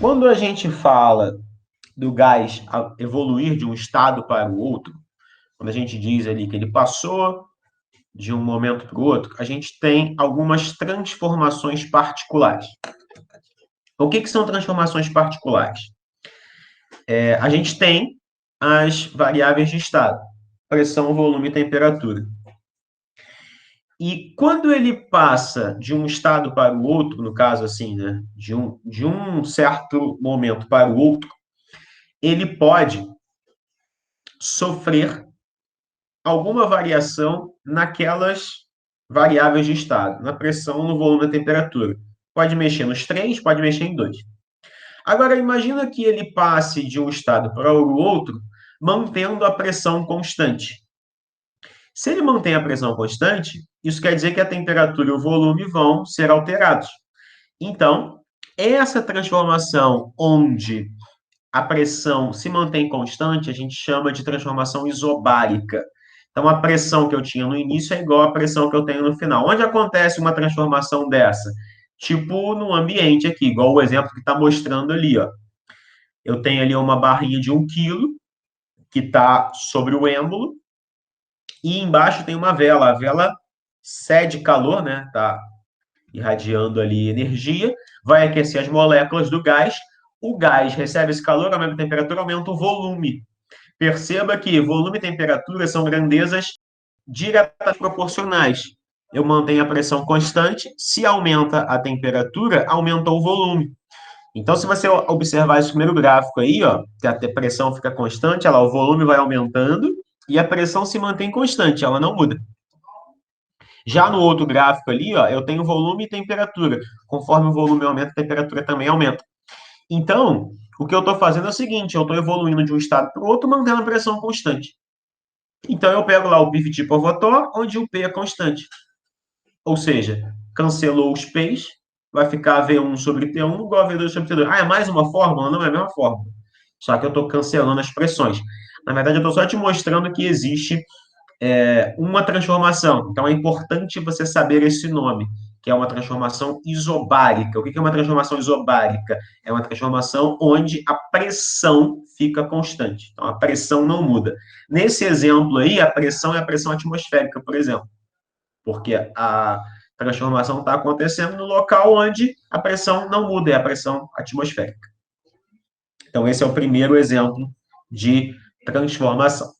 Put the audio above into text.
Quando a gente fala do gás evoluir de um estado para o outro, quando a gente diz ali que ele passou de um momento para o outro, a gente tem algumas transformações particulares. O que são transformações particulares? A gente tem as variáveis de estado, pressão, volume e temperatura. E quando ele passa de um estado para o outro, no caso assim, né, de um certo momento para o outro, ele pode sofrer alguma variação naquelas variáveis de estado, na pressão, no volume e na temperatura. Pode mexer nos três, pode mexer em dois. Agora, imagina que ele passe de um estado para o outro, mantendo a pressão constante. Se ele mantém a pressão constante, isso quer dizer que a temperatura e o volume vão ser alterados. Então, essa transformação onde a pressão se mantém constante, a gente chama de transformação isobárica. Então, a pressão que eu tinha no início é igual à pressão que eu tenho no final. Onde acontece uma transformação dessa? Tipo no ambiente aqui, igual o exemplo que está mostrando ali, ó. Eu tenho ali uma barrinha de 1 quilo que está sobre o êmbolo e embaixo tem uma vela. A vela cede calor, né? Está irradiando ali energia, vai aquecer as moléculas do gás. O gás recebe esse calor, aumenta a temperatura, aumenta o volume. Perceba que volume e temperatura são grandezas diretamente proporcionais. Eu mantenho a pressão constante, se aumenta a temperatura, aumenta o volume. Então, se você observar esse primeiro gráfico aí, ó, que a pressão fica constante, o volume vai aumentando e a pressão se mantém constante, ela não muda. Já no outro gráfico ali, ó, eu tenho volume e temperatura. Conforme o volume aumenta, a temperatura também aumenta. Então, o que eu estou fazendo é o seguinte, eu estou evoluindo de um estado para o outro, mantendo a pressão constante. Então, eu pego lá o pivot povotor, onde o P é constante. Ou seja, cancelou os P's, vai ficar V1 sobre T1 igual a V2 sobre T2. Ah, é mais uma fórmula? Não, é a mesma fórmula. Só que eu estou cancelando as pressões. Na verdade, eu estou só te mostrando que existe uma transformação. Então, é importante você saber esse nome, que é uma transformação isobárica. O que é uma transformação isobárica? É uma transformação onde a pressão fica constante. Então, a pressão não muda. Nesse exemplo aí, a pressão é a pressão atmosférica, por exemplo, porque a transformação está acontecendo no local onde a pressão não muda, é a pressão atmosférica. Então, esse é o primeiro exemplo de transformação.